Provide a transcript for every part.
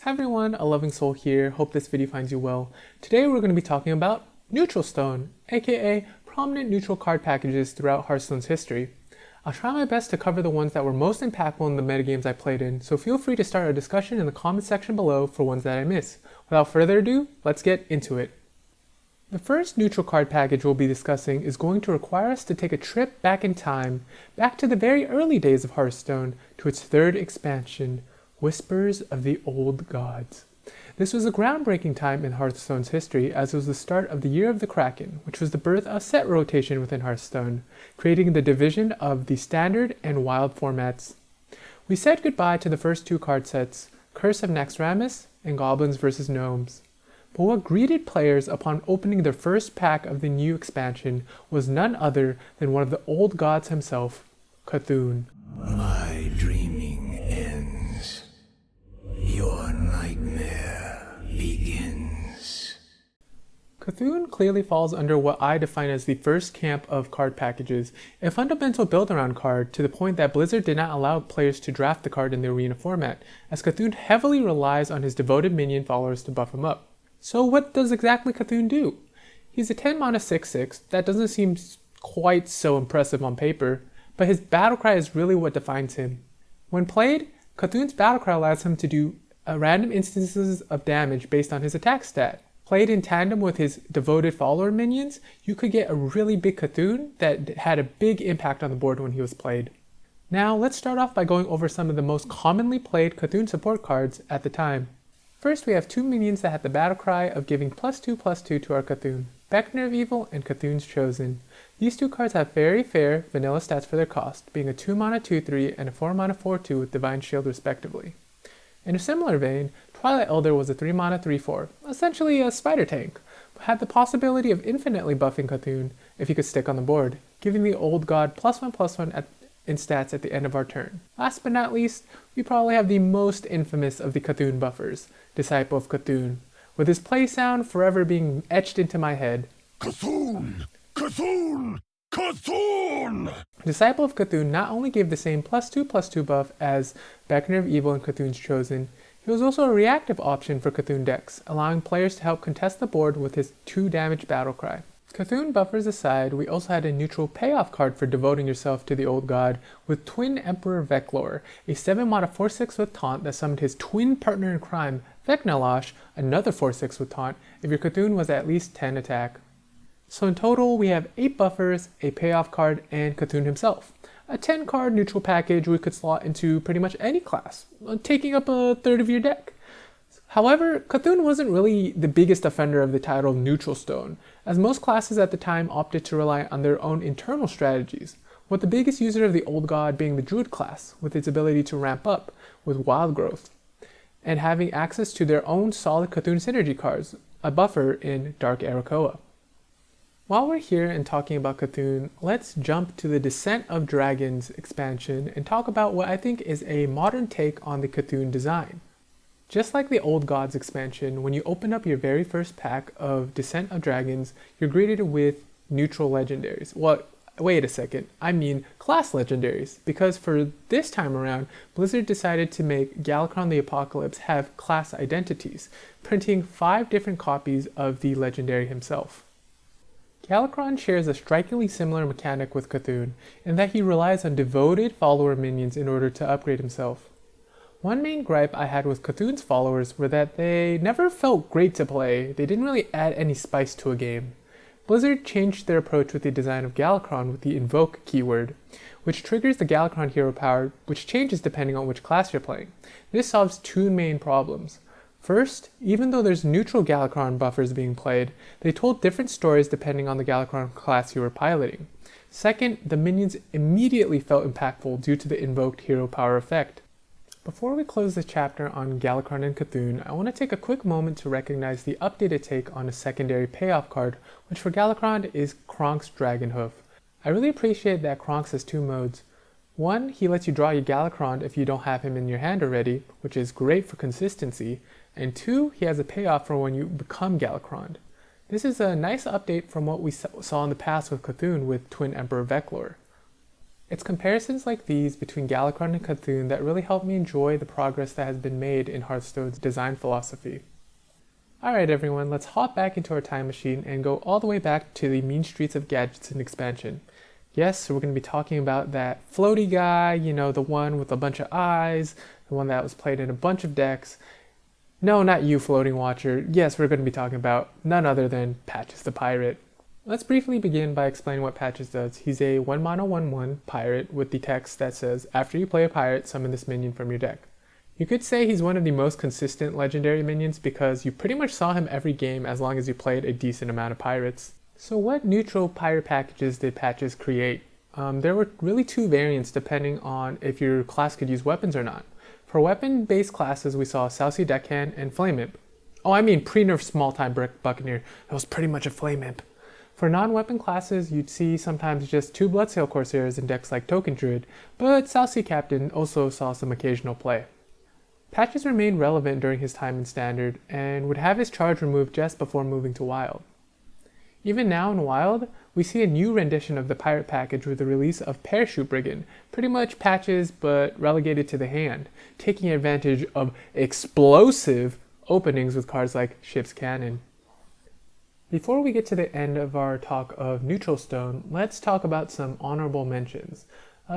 Hi everyone, aLovingSoul here. Hope this video finds you well. Today we're going to be talking about NeutralStone, aka prominent neutral card packages throughout Hearthstone's history. I'll try my best to cover the ones that were most impactful in the metagames I played in, so feel free to start a discussion in the comment section below for ones that I miss. Without further ado, let's get into it. The first neutral card package we'll be discussing is going to require us to take a trip back in time, back to the very early days of Hearthstone, to its third expansion, Whispers of the Old Gods. This was a groundbreaking time in Hearthstone's history, as it was the start of the Year of the Kraken, which was the birth of set rotation within Hearthstone, creating the division of the Standard and Wild formats. We said goodbye to the first two card sets, Curse of Naxxramas and Goblins vs. Gnomes. But what greeted players upon opening their first pack of the new expansion was none other than one of the old gods himself, Cthulhu. My dreaming ends. Your nightmare begins. Cthulhu clearly falls under what I define as the first camp of card packages, a fundamental build-around card to the point that Blizzard did not allow players to draft the card in the arena format, as Cthulhu heavily relies on his devoted minion followers to buff him up. So what does exactly Cthulhu do? He's a 10 mana 6/6, that doesn't seem quite so impressive on paper, but his battlecry is really what defines him. When played, Cthulhu's battlecry allows him to do random instances of damage based on his attack stat. Played in tandem with his devoted follower minions, you could get a really big Cthulhu that had a big impact on the board when he was played. Now let's start off by going over some of the most commonly played Cthulhu support cards at the time. First, we have two minions that have the battlecry of giving +2/+2 to our Cthulhu, Beckoner of Evil and Cthulhu's Chosen. These two cards have very fair vanilla stats for their cost, being a 2 mana 2/3 and a 4 mana 4/2 with Divine Shield respectively. In a similar vein, Twilight Elder was a 3 mana 3/4, essentially a spider tank, but had the possibility of infinitely buffing Cthulhu if he could stick on the board, giving the old god +1/+1 in stats at the end of our turn. Last but not least, we probably have the most infamous of the Cthulhu buffers, Disciple of Cthulhu, with his play sound forever being etched into my head. Cthulhu! Cthulhu! Cthulhu! Disciple of Cthulhu not only gave the same +2/+2 buff as Beckoner of Evil and Cthulhu's Chosen, he was also a reactive option for Cthulhu decks, allowing players to help contest the board with his 2 damage battlecry. Cthulhu buffers aside, we also had a neutral payoff card for devoting yourself to the old god with Twin Emperor Veclor, a 7 mana 4/6 with taunt that summoned his twin partner in crime, Vecnalash, another 4/6 with taunt if your Cthulhu was at least 10 attack. So in total, we have 8 buffers, a payoff card, and Cthulhu himself. A 10 card neutral package we could slot into pretty much any class, taking up a third of your deck. However, Cthulhu wasn't really the biggest offender of the title NeutralStone, as most classes at the time opted to rely on their own internal strategies, with the biggest user of the old god being the Druid class, with its ability to ramp up with wild growth, and having access to their own solid Cthulhu synergy cards, a buffer in Dark Arakoa. While we're here and talking about Cthulhu, let's jump to the Descent of Dragons expansion and talk about what I think is a modern take on the Cthulhu design. Just like the Old Gods expansion, when you open up your very first pack of Descent of Dragons, you're greeted with neutral legendaries. Well, wait a second, I mean class legendaries, because for this time around, Blizzard decided to make Galakrond the Apocalypse have class identities, printing 5 different copies of the legendary himself. Galakrond shares a strikingly similar mechanic with Cthulhu, in that he relies on devoted follower minions in order to upgrade himself. One main gripe I had with Cthulhu's followers were that they never felt great to play, they didn't really add any spice to a game. Blizzard changed their approach with the design of Galakrond with the Invoke keyword, which triggers the Galakrond hero power, which changes depending on which class you're playing. This solves 2 main problems. First, even though there's neutral Galakrond buffers being played, they told different stories depending on the Galakrond class you were piloting. Second, the minions immediately felt impactful due to the invoked hero power effect. Before we close the chapter on Galakrond and Cthulhu, I want to take a quick moment to recognize the updated take on a secondary payoff card, which for Galakrond is Kronk's Dragonhoof. I really appreciate that Kronk's has 2 modes. One, he lets you draw your Galakrond if you don't have him in your hand already, which is great for consistency, and 2, he has a payoff for when you become Galakrond. This is a nice update from what we saw in the past with Cthulhu with Twin Emperor Veclor. It's comparisons like these between Galakrond and Cthulhu that really help me enjoy the progress that has been made in Hearthstone's design philosophy. Alright everyone, let's hop back into our time machine and go all the way back to the mean streets of gadgets and expansion. Yes, so we're going to be talking about that floaty guy, the one with a bunch of eyes, the one that was played in a bunch of decks. No, not you, Floating Watcher. Yes, we're going to be talking about none other than Patches the Pirate. Let's briefly begin by explaining what Patches does. He's a 1-mana 1/1 pirate with the text that says, after you play a pirate, summon this minion from your deck. You could say he's one of the most consistent legendary minions because you pretty much saw him every game as long as you played a decent amount of pirates. So what neutral pirate packages did Patches create? There were really two variants depending on if your class could use weapons or not. For weapon-based classes, we saw Southsea Deckhand and Flame Imp. Oh, I mean pre-nerf small-time Buccaneer. That was pretty much a Flame Imp. For non-weapon classes, you'd see sometimes just 2 Bloodsail Corsairs in decks like Token Druid, but Southsea Captain also saw some occasional play. Patches remained relevant during his time in Standard, and would have his charge removed just before moving to Wild. Even now in Wild, we see a new rendition of the pirate package with the release of Parachute Brigand, pretty much Patches but relegated to the hand, taking advantage of explosive openings with cards like Ship's Cannon. Before we get to the end of our talk of NeutralStone, let's talk about some honorable mentions.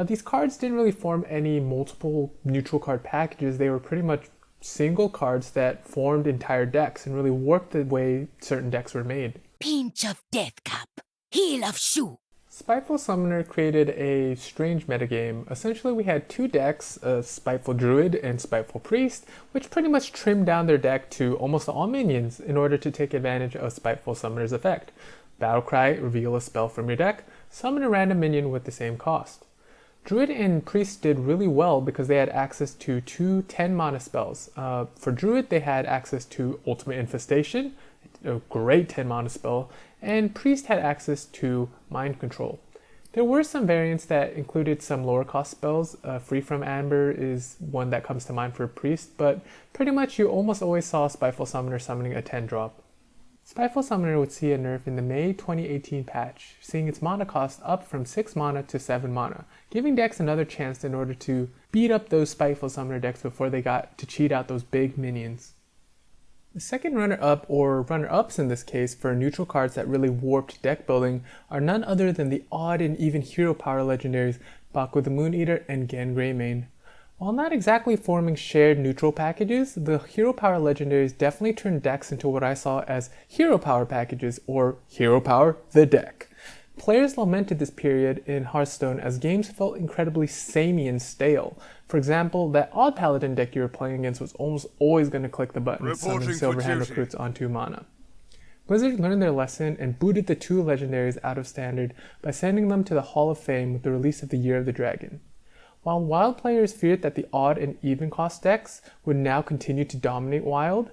These cards didn't really form any multiple neutral card packages. They were pretty much single cards that formed entire decks and really warped the way certain decks were made. Pinch of Death Cup, Heel of Shoe. Spiteful Summoner created a strange metagame. Essentially, we had two decks, Spiteful Druid and Spiteful Priest, which pretty much trimmed down their deck to almost all minions in order to take advantage of Spiteful Summoner's effect. Battlecry, reveal a spell from your deck, summon a random minion with the same cost. Druid and Priest did really well because they had access to two 10-mana spells. For Druid, they had access to Ultimate Infestation, a great 10-mana spell, and Priest had access to Mind Control. There were some variants that included some lower cost spells. Free from Amber is one that comes to mind for Priest, but pretty much you almost always saw Spiteful Summoner summoning a 10-drop. Spiteful Summoner would see a nerf in the May 2018 patch, seeing its mana cost up from 6 mana to 7 mana, giving decks another chance in order to beat up those Spiteful Summoner decks before they got to cheat out those big minions. The second runner-up, or runner-ups in this case, for neutral cards that really warped deck building are none other than the odd and even hero power legendaries Baku the Moon Eater and Gen Greymane. While not exactly forming shared neutral packages, the hero power legendaries definitely turned decks into what I saw as hero power packages, or hero power the deck. Players lamented this period in Hearthstone as games felt incredibly samey and stale. For example, that odd paladin deck you were playing against was almost always going to click the button and summon Silverhand recruits on 2 mana. Blizzard learned their lesson and booted the 2 legendaries out of Standard by sending them to the Hall of Fame with the release of the Year of the Dragon. While Wild players feared that the odd and even cost decks would now continue to dominate Wild,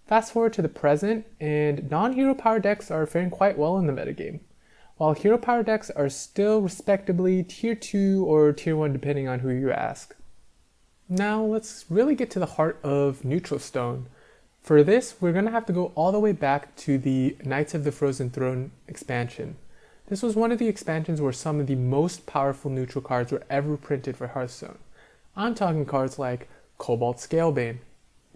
fast forward to the present and non-hero power decks are faring quite well in the metagame, while hero power decks are still respectably tier 2 or tier 1 depending on who you ask. Now let's really get to the heart of NeutralStone. For this, we're going to have to go all the way back to the Knights of the Frozen Throne expansion. This was one of the expansions where some of the most powerful neutral cards were ever printed for Hearthstone. I'm talking cards like KOBOLDS Scalebane,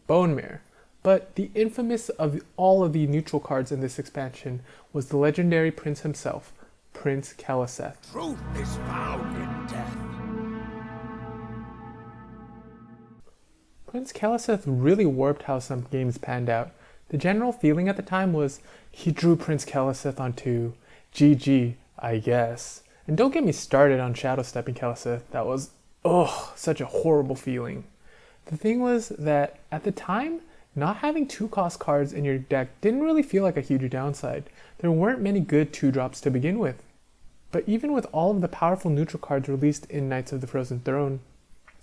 Bonemare, but the infamous of all of the neutral cards in this expansion was the legendary prince himself, Prince Keleseth. Truth is found in death. Prince Keleseth really warped how some games panned out. The general feeling at the time was, he drew Prince Keleseth onto GG, I guess. And don't get me started on Shadow Stepping Keleseth. That was, such a horrible feeling. The thing was that at the time, not having 2-cost cards in your deck didn't really feel like a huge downside. There weren't many good 2-drops to begin with. But even with all of the powerful neutral cards released in Knights of the Frozen Throne,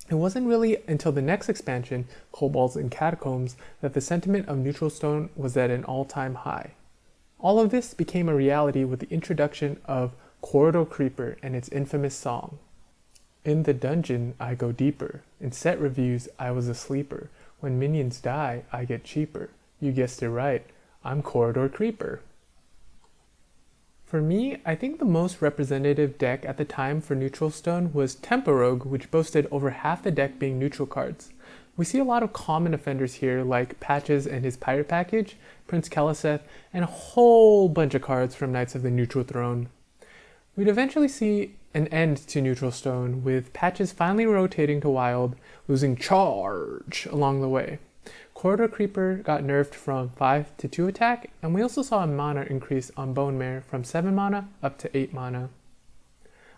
it wasn't really until the next expansion, KOBOLDS and CATACOMBS, that the sentiment of NeutralStone was at an all-time high. All of this became a reality with the introduction of Corridor Creeper and its infamous song. In the dungeon, I go deeper. In set reviews, I was a sleeper. When minions die, I get cheaper. You guessed it right, I'm Corridor Creeper. For me, I think the most representative deck at the time for NeutralStone was Tempo Rogue, which boasted over half the deck being neutral cards. We see a lot of common offenders here like Patches and his Pirate Package, Prince Keleseth, and a whole bunch of cards from Knights of the Neutral Throne. We'd eventually see an end to NeutralStone, with Patches finally rotating to Wild, losing Charge along the way. Corridor Creeper got nerfed from 5 to 2 attack, and we also saw a mana increase on Bone Mare from 7 mana up to 8 mana.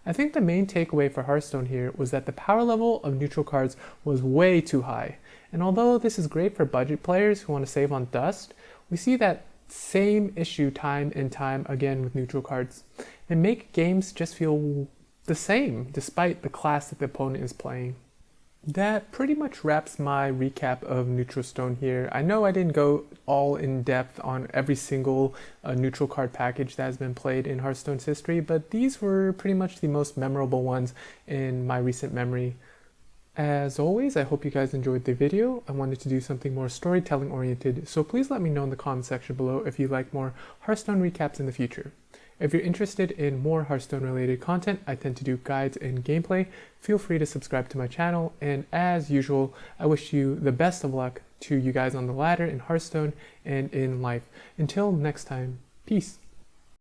I think the main takeaway for Hearthstone here was that the power level of neutral cards was way too high, and although this is great for budget players who want to save on dust, we see that same issue time and time again with neutral cards. They make games just feel the same despite the class that the opponent is playing. That pretty much wraps my recap of NeutralStone here. I know I didn't go all in depth on every single neutral card package that has been played in Hearthstone's history, but these were pretty much the most memorable ones in my recent memory. As always, I hope you guys enjoyed the video. I wanted to do something more storytelling oriented, so please let me know in the comment section below if you'd like more Hearthstone recaps in the future. If you're interested in more Hearthstone related content, I tend to do guides and gameplay. Feel free to subscribe to my channel, and as usual, I wish you the best of luck to you guys on the ladder in Hearthstone and in life. Until next time, peace.